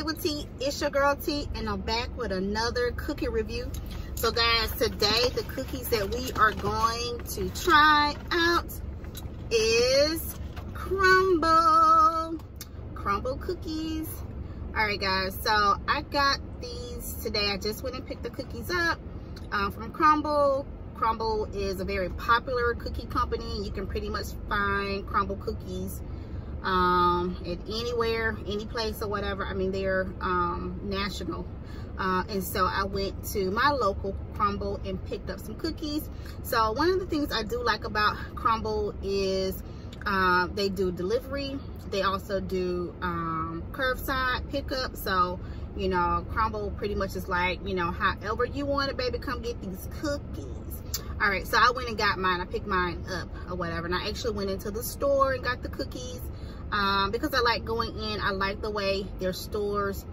Hey with T, it's your girl T, and I'm back with another cookie review. So guys, today the cookies that we are going to try out is Crumbl cookies. All right guys, so I got these today. I just went and picked the cookies up from Crumbl. Crumbl is a very popular cookie company. You can pretty much find Crumbl cookies at anywhere, any place or whatever. I mean, they're national. And so I went to my local Crumbl and picked up some cookies. So one of the things I do like about Crumbl is they do delivery. They also do curbside pickup. So, you know, Crumbl pretty much is like, you know, however you want it, baby, come get these cookies. All right, so I went and got mine. I picked mine up or whatever. And I actually went into the store and got the cookies because I like going in. I like the way their stores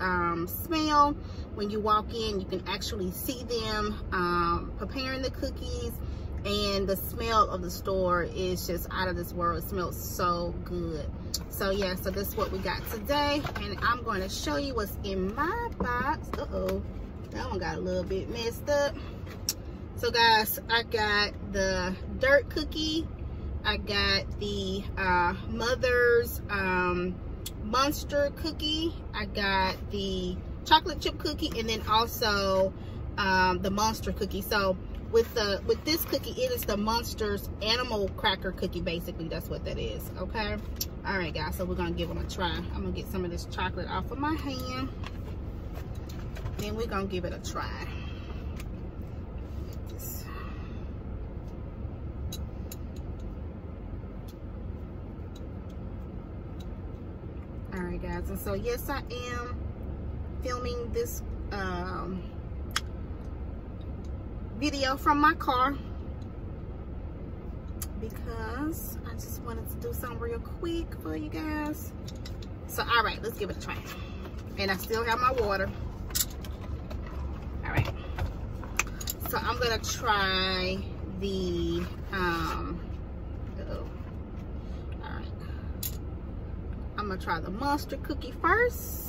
smell. When you walk in, you can actually see them preparing the cookies. And the smell of the store is just out of this world. It smells so good. So yeah, so this is what we got today. And I'm going to show you what's in my box. Uh-oh, that one got a little bit messed up. So guys, I got the dirt cookie. I got the Mother's Monster cookie. I got the chocolate chip cookie, and then also the Monster cookie. So with this cookie, it is the Monster's animal cracker cookie. Basically, that's what that is. Okay. All right, guys. So we're gonna give them a try. I'm gonna get some of this chocolate off of my hand. Then we're gonna give it a try. All right, guys. And so yes, I am filming this video from my car because I just wanted to do something real quick for you guys. So all right, let's give it a try. And I still have my water. All right, so I'm gonna try the all right, I'm gonna try the Monster cookie first.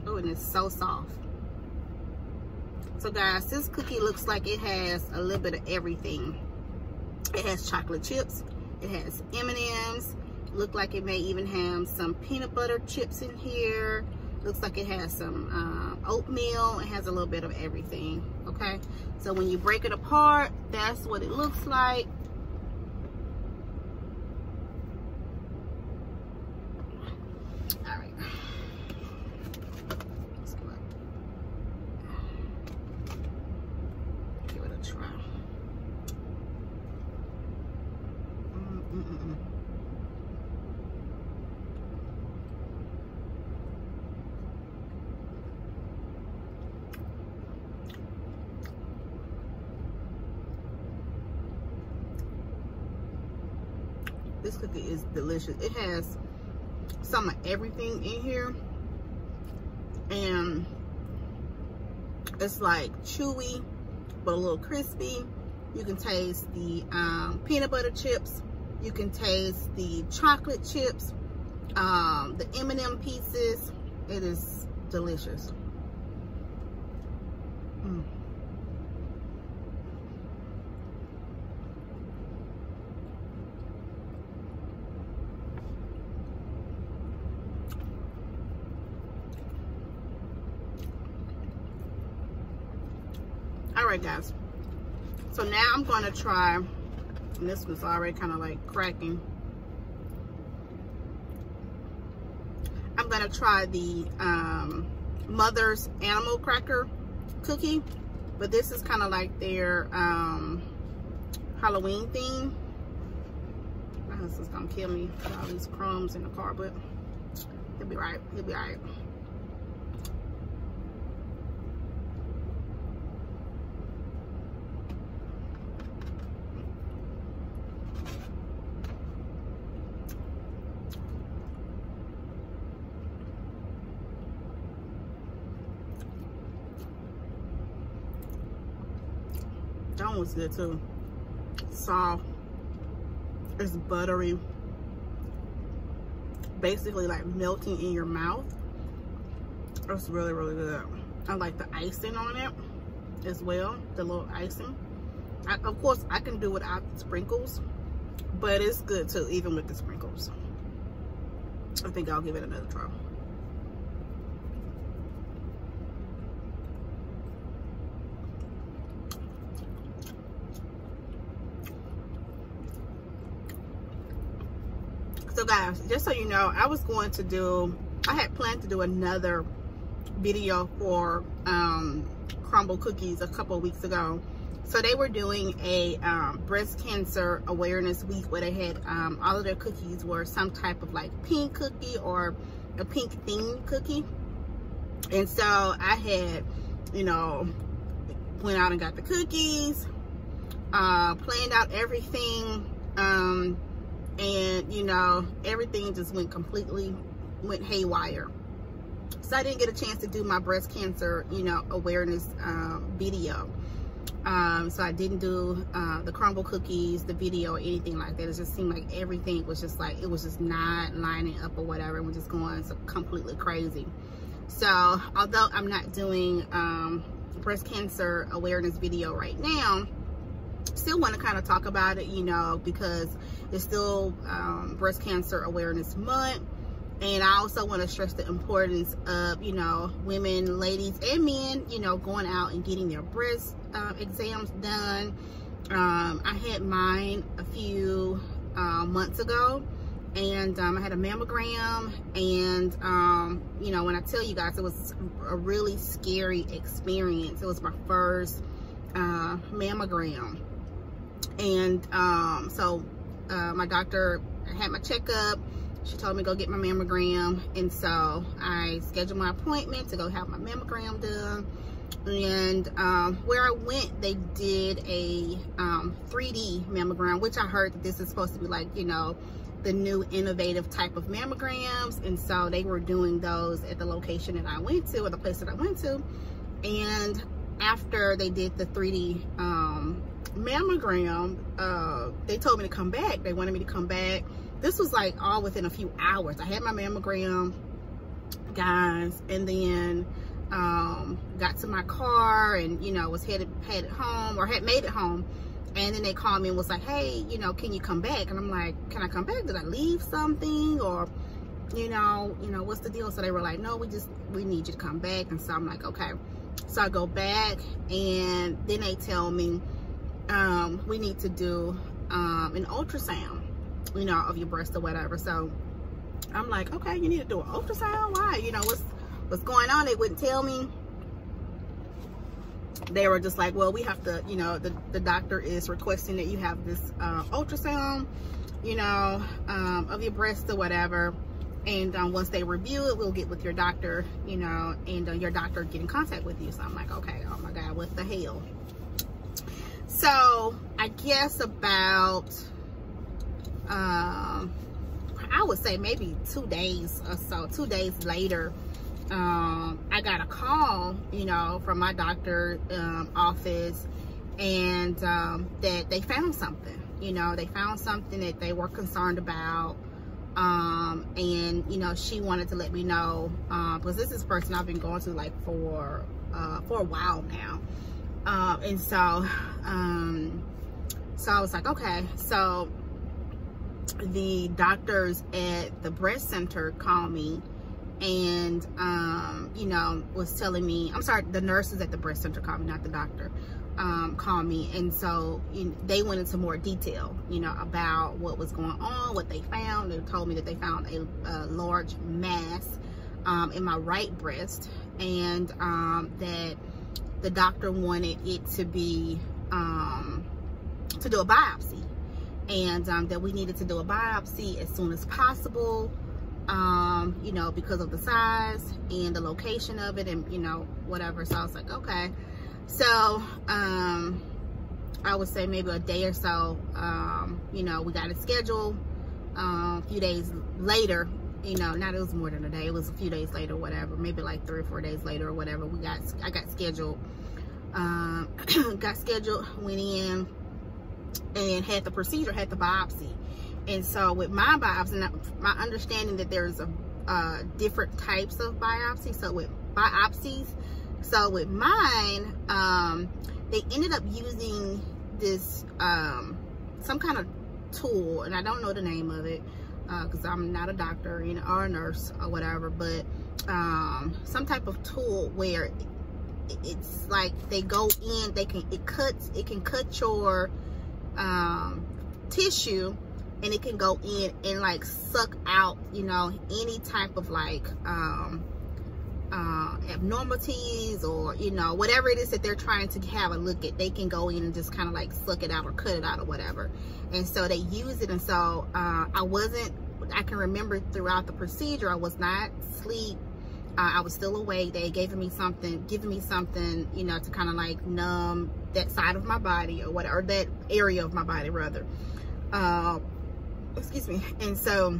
Oh, and it's so soft. So guys, this cookie looks like it has a little bit of everything. It has chocolate chips, it has M&Ms, look like it may even have some peanut butter chips in here. Looks like it has some oatmeal. It has a little bit of everything. Okay, so when you break it apart, that's what it looks like. All right. Try. This cookie is delicious. It has some of everything in here, and it's like chewy but a little crispy. You can taste the peanut butter chips. You can taste the chocolate chips, the M&M pieces. It is delicious. All right, guys. So now I'm going to try, and this one's already kind of like cracking. I'm going to try the Mother's Animal Cracker cookie, but this is kind of like their Halloween theme. My husband's going to kill me with all these crumbs in the car, but he'll be right. He'll be all right. That one was good too. soft. It's buttery. Basically like melting in your mouth. It's really, really good. I like the icing on it as well, the little icing. Of course, I can do without the sprinkles, but it's good too, even with the sprinkles. I think I'll give it another try. So guys, just so you know, I had planned to do another video for Crumbl cookies a couple of weeks ago. So they were doing a breast cancer awareness week where they had all of their cookies were some type of like pink cookie or a pink themed cookie. And so I had, you know, went out and got the cookies, planned out everything, and you know, everything just went haywire. So I didn't get a chance to do my breast cancer, you know, awareness video. So I didn't do the Crumbl cookies, the video, or anything like that. It just seemed like everything was just like, it was just not lining up or whatever. It was just going so completely crazy. So although I'm not doing breast cancer awareness video right now, still want to kind of talk about it, you know, because it's still breast cancer awareness month. And I also want to stress the importance of, you know, women, ladies, and men, you know, going out and getting their breast exams done. I had mine a few months ago, and I had a mammogram. And, you know, when I tell you guys, it was a really scary experience. It was my first mammogram. And so my doctor had my checkup. She told me to go get my mammogram, and so I scheduled my appointment to go have my mammogram done. And where I went, they did a 3D mammogram, which I heard that this is supposed to be like, you know, the new innovative type of mammograms. And so they were doing those at the location that I went to, or the place that I went to. And after they did the 3D mammogram, they told me to come back. They wanted me to come back. This was like all within a few hours. I had my mammogram, guys, and then got to my car and, you know, was headed home, or had made it home. And then they called me and was like, hey, you know, can you come back? And I'm like, can I come back? Did I leave something? Or, you know, what's the deal? So they were like, no, we need you to come back. And so I'm like, okay. So I go back, and then they tell me we need to do an ultrasound, you know, of your breast or whatever. So I'm like, okay, you need to do an ultrasound? Why? You know, what's going on? They wouldn't tell me. They were just like, well, we have to, you know, the doctor is requesting that you have this ultrasound, you know, of your breast or whatever. And once they review it, we'll get with your doctor, you know, and your doctor get in contact with you. So I'm like, okay, oh my God, what the hell? So I guess about, I would say maybe 2 days or so, 2 days later, I got a call, you know, from my doctor's office, and that they found something, you know, they found something that they were concerned about. And, you know, she wanted to let me know, because this is a person I've been going to like for a while now. And so, so I was like, okay. So the doctors at the breast center called me, and, you know, was telling me, I'm sorry, the nurses at the breast center called me, not the doctor, called me. And so they went into more detail, you know, about what was going on, what they found. They told me that they found a large mass in my right breast, and that the doctor wanted it to be, to do a biopsy, and that we needed to do a biopsy as soon as possible, you know, because of the size and the location of it, and, you know, whatever. So I was like, okay. So I would say maybe a day or so, you know, we got it scheduled. A few days later, you know, not, it was more than a day, it was a few days later, whatever, maybe like 3 or 4 days later or whatever, I got scheduled, went in, and had the procedure, had the biopsy. And so with my biopsy, my understanding that there's different types of biopsy. So with biopsies, so with mine, they ended up using this some kind of tool, and I don't know the name of it because I'm not a doctor, you know, or a nurse or whatever, but some type of tool where it's like they go in, it can cut your tissue, and it can go in and like suck out, you know, any type of like abnormalities, or, you know, whatever it is that they're trying to have a look at. They can go in and just kind of like suck it out or cut it out or whatever. And so they use it. And so I can remember throughout the procedure, I was not asleep. I was still awake. They giving me something, you know, to kind of like numb that side of my body, or whatever, or that area of my body rather. Excuse me. And so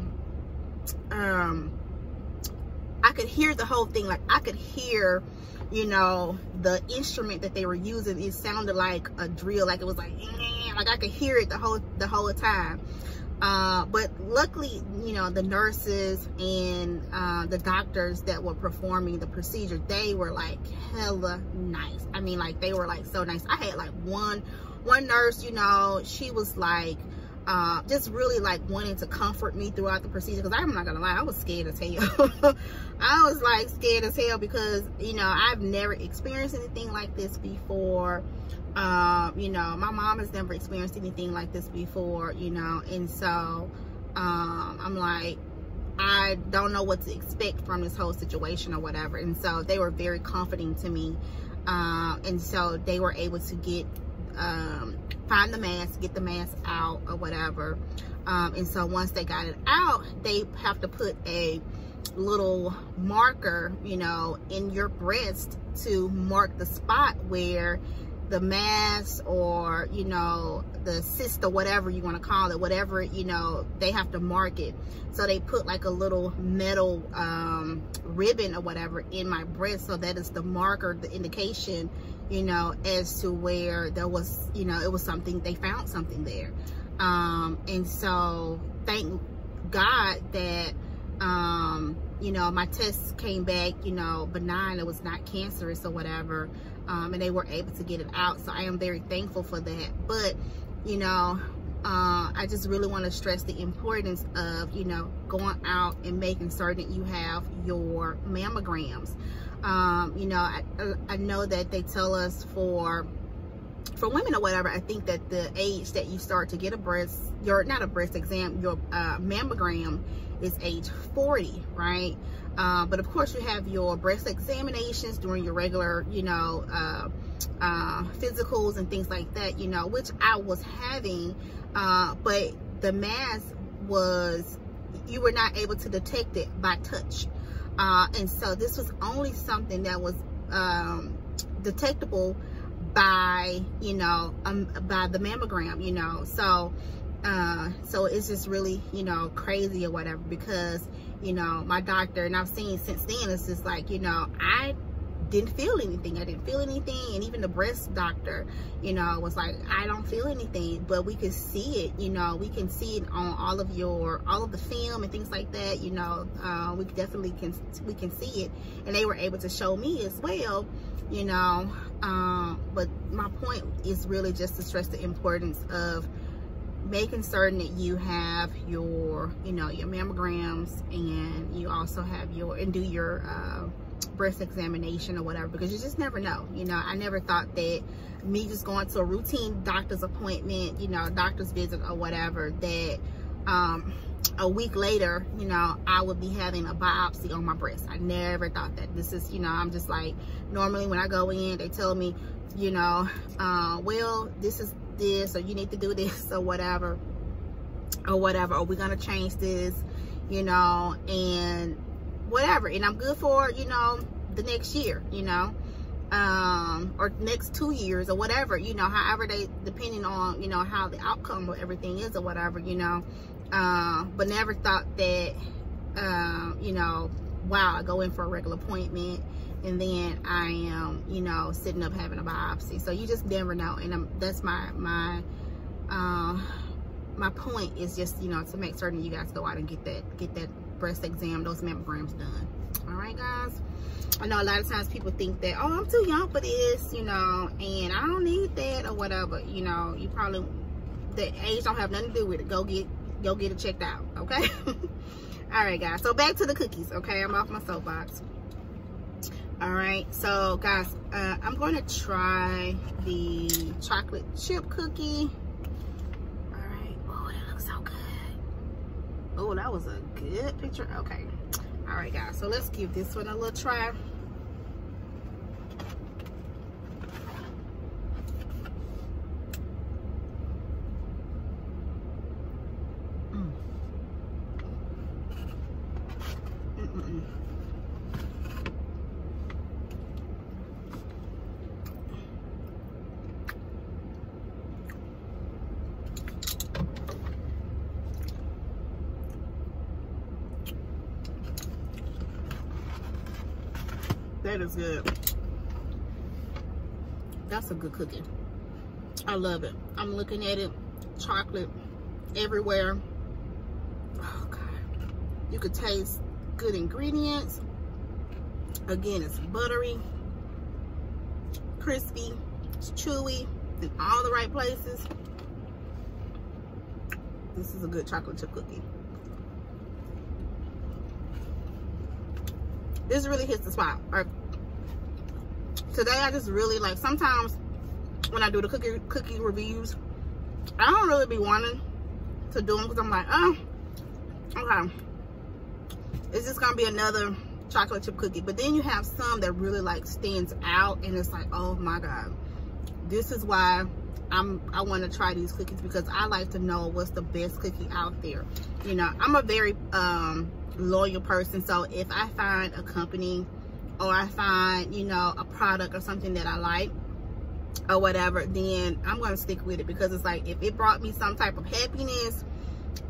I could hear the whole thing. Like I could hear, you know, the instrument that they were using. It sounded like a drill, like it was like I could hear it the whole time. But luckily, you know, the nurses and the doctors that were performing the procedure, they were like hella nice. I mean, like they were like so nice. I had like one nurse, you know, she was like just really like wanting to comfort me throughout the procedure, because I'm not gonna lie, I was scared as hell. I was like scared as hell because, you know, I've never experienced anything like this before. You know, my mom has never experienced anything like this before, you know, and so I'm like, I don't know what to expect from this whole situation or whatever. And so they were very comforting to me, and so they were able to get find the mask, get the mask out or whatever. And so once they got it out, they have to put a little marker, you know, in your breast to mark the spot where the mass, or, you know, the cyst, or whatever you want to call it, whatever, you know, they have to mark it. So they put like a little metal ribbon or whatever in my breast, so that is the marker, the indication, you know, as to where there was, you know, it was something, they found something there. And so thank God that you know, my tests came back, you know, benign. It was not cancerous or whatever. And they were able to get it out. So I am very thankful for that. But, you know, I just really want to stress the importance of, you know, going out and making certain you have your mammograms. You know, I know that they tell us for women or whatever, I think that the age that you start to get a breast, not a breast exam, your mammogram is age 40, right? But of course you have your breast examinations during your regular, you know, physicals and things like that, you know, which I was having, but the mass was, you were not able to detect it by touch. And so this was only something that was detectable by, you know, by the mammogram, you know. So so it's just really, you know, crazy or whatever, because, you know, my doctor, and I've seen since then, it's just like, you know, I didn't feel anything. And even the breast doctor, you know, was like, I don't feel anything, but we could see it, you know, we can see it on all of the film and things like that, you know. We definitely can see it, and they were able to show me as well, you know. But my point is really just to stress the importance of making certain that you have your, you know, your mammograms, and you also have and do your breast examination or whatever, because you just never know, you know. I never thought that me just going to a routine doctor's appointment, you know, doctor's visit or whatever, that a week later, you know, I would be having a biopsy on my breast. I never thought that. This is, you know, I'm just like, normally when I go in, they tell me, you know, well, this is this, or you need to do this, or whatever, or we're gonna change this, you know, and whatever, and I'm good for, you know, the next year, you know, or next 2 years or whatever, you know, however they, depending on, you know, how the outcome of everything is or whatever, you know. But never thought that, you know, wow, I go in for a regular appointment and then I am, you know, sitting up having a biopsy. So you just never know. And that's my my point is just, you know, to make certain you guys go out and get that breast exam, those mammograms done. All right, guys. I know a lot of times people think that, oh, I'm too young for this, you know, and I don't need that or whatever. You know, you probably, the age don't have nothing to do with it. Go get it checked out, okay? All right, guys. So back to the cookies, okay? I'm off my soapbox. All right, so guys, I'm going to try the chocolate chip cookie. All right. Oh, that looks so good. Oh, that was a good picture. Okay. All right, guys. So let's give this one a little try. That is good. That's a good cookie. I love it. I'm looking at it. Chocolate everywhere. Oh, God. You could taste good ingredients. Again, it's buttery, crispy, it's chewy, in all the right places. This is a good chocolate chip cookie. This really hits the spot. Today I just really like, sometimes when I do the cookie reviews, I don't really be wanting to do them because I'm like, oh, okay, it's just gonna be another chocolate chip cookie. But then you have some that really like stands out, and it's like, oh my God, this is why I want to try these cookies, because I like to know what's the best cookie out there. You know, I'm a very loyal person, so if I find a company or I find, you know, a product or something that I like or whatever, then I'm going to stick with it, because it's like, if it brought me some type of happiness,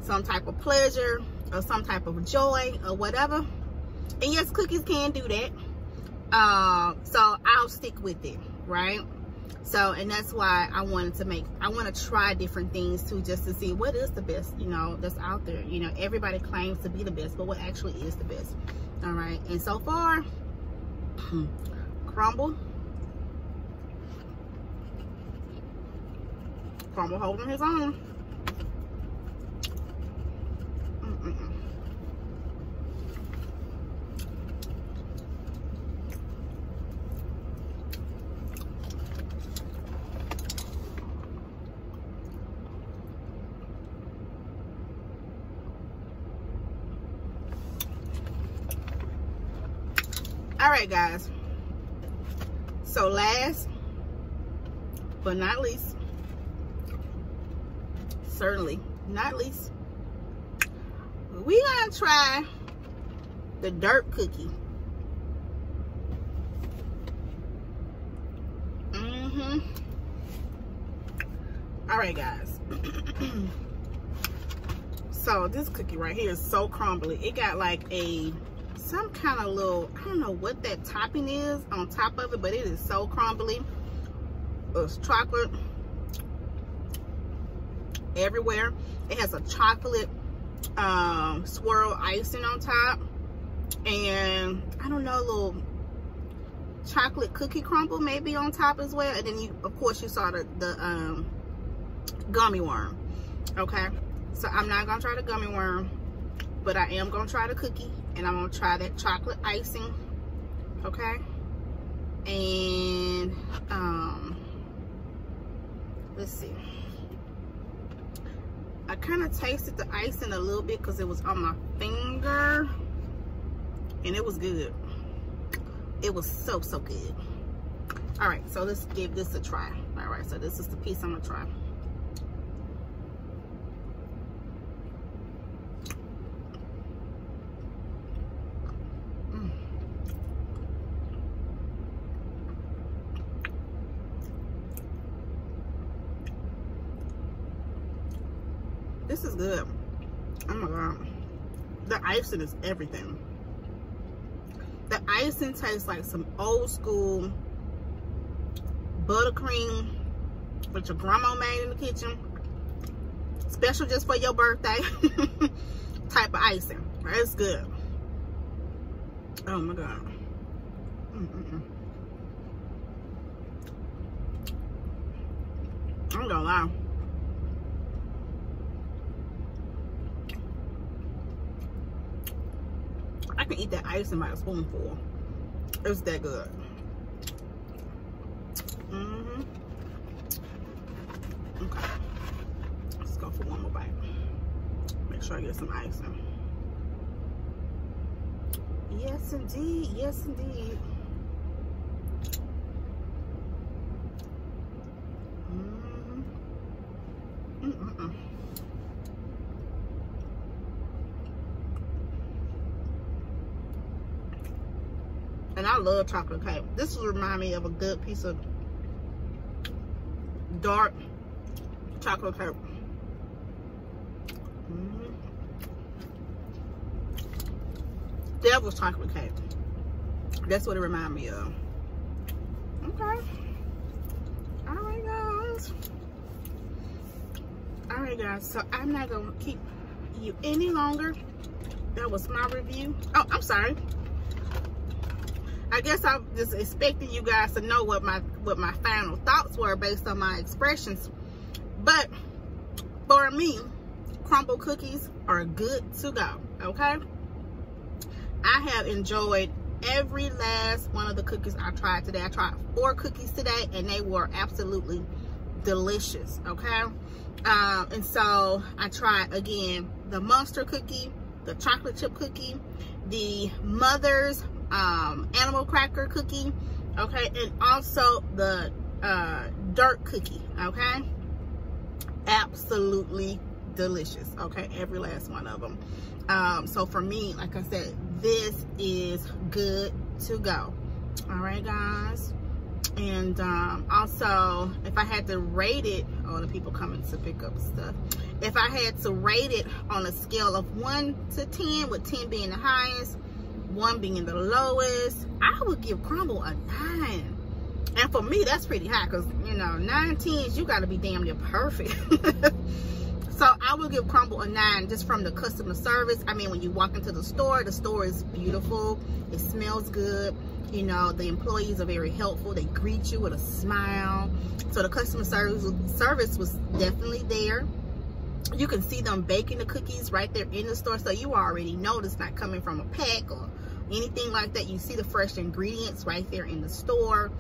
some type of pleasure, or some type of joy or whatever, and yes, cookies can do that, so I'll stick with it, right? So, and that's why I want to try different things too, just to see what is the best, you know, that's out there. You know, everybody claims to be the best, but what actually is the best? All right, and so far, Crumbl holding his own. All right, guys. So last but not least, certainly not least, we gonna try the dirt cookie. All right, guys. So this cookie right here is so crumbly. It got like some kind of little, I don't know what that topping is on top of it, but it is so crumbly. It's chocolate everywhere. It has a chocolate swirl icing on top, and I don't know, a little chocolate cookie crumble maybe on top as well. And then you, of course, you saw the gummy worm. Okay, so I'm not gonna try the gummy worm, but I am gonna try the cookie, and I'm gonna try that chocolate icing. Okay, and let's see. I kind of tasted the icing a little bit because it was on my finger, and it was good. It was so good. All right, so let's give this a try. All right, so this is the piece I'm gonna try. This is good. Oh my God. The icing is everything. The icing tastes like some old school buttercream, which your grandma made in the kitchen. special just for your birthday type of icing. It's good. Oh my God. I'm gonna lie. I can eat that icing by a spoonful. It's that good. Okay. Let's go for one more bite. Make sure I get some icing. Yes, indeed. Yes, indeed. And I love chocolate cake. This will remind me of a good piece of dark chocolate cake. Devil's chocolate cake. That's what it reminds me of. Okay. Alright, guys. Alright, guys. So I'm not going to keep you any longer. That was my review. Oh, I'm sorry. I guess I'm just expecting you guys to know what my final thoughts were based on my expressions. But for me, Crumbl cookies are good to go. Okay. I have enjoyed every last one of the cookies I tried today. I tried 4 cookies today, and they were absolutely delicious. Okay. And so I tried again the monster cookie, the chocolate chip cookie, the Mother's animal cracker cookie, okay, and also the dirt cookie. Okay, absolutely delicious. Okay, every last one of them. So for me, like I said, this is good to go. All right, guys. And also, if I had to rate it, oh, the people coming to pick up stuff. If I had to rate it on a scale of 1 to 10, with 10 being the highest, 1 being the lowest, I would give Crumbl a 9. And for me, that's pretty high, because, you know, 9 10s, you got to be damn near perfect. So I will give Crumbl a 9 just from the customer service. I mean, when you walk into the store is beautiful. It smells good. You know, the employees are very helpful. They greet you with a smile. So the customer service was definitely there. You can see them baking the cookies right there in the store. So you already know it's not coming from a pack or anything like that. You see the fresh ingredients right there in the store.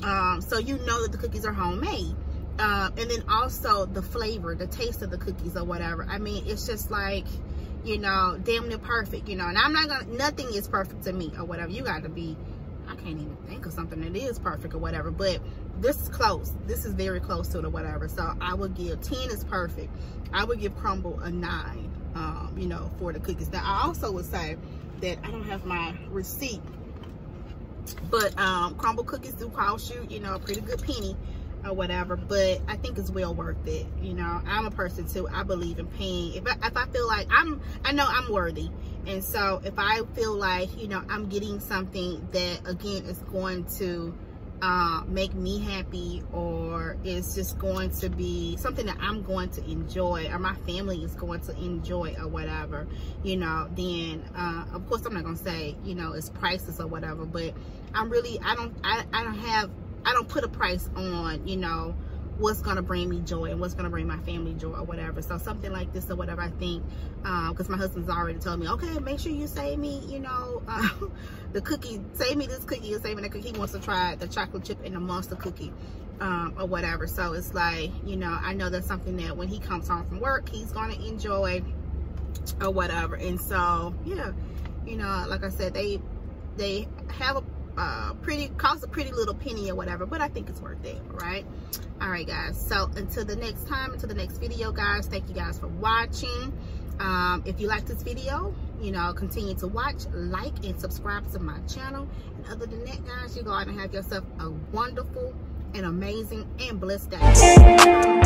So you know that the cookies are homemade. And then also the flavor, the taste of the cookies or whatever. I mean, it's just like, you know, damn near perfect, you know. And I'm not gonna, nothing is perfect to me or whatever. You got to be, I can't even think of something that is perfect or whatever. But this is close. This is very close to it or whatever. So I would give 10 is perfect. I would give Crumbl a 9, you know, for the cookies. Now, I also would say that I don't have my receipt, but Crumbl cookies do cost you, you know, a pretty good penny or whatever, but I think it's well worth it. You know, I'm a person too, I believe in paying. If I feel like I know I'm worthy, and so if I feel like, you know, I'm getting something that again is going to make me happy, or it's just going to be something that I'm going to enjoy, or my family is going to enjoy or whatever, you know, then of course I'm not gonna say, you know, it's priceless or whatever, but I'm really, I don't put a price on, you know, what's gonna bring me joy and what's gonna bring my family joy or whatever. So something like this or whatever, I think, because my husband's already told me, okay, make sure you save me, you know, the cookie, save me this cookie and save me that cookie. He wants to try the chocolate chip and the monster cookie or whatever. So it's like, you know, I know that's something that when he comes home from work, he's gonna enjoy or whatever. And so yeah, you know, like I said, they have a cost a pretty little penny or whatever, but I think it's worth it, right? All right, guys, so until the next time, until the next video, guys, thank you guys for watching. If you like this video, you know, continue to watch, like, and subscribe to my channel. And other than that, guys, you go out and have yourself a wonderful and amazing and blessed day.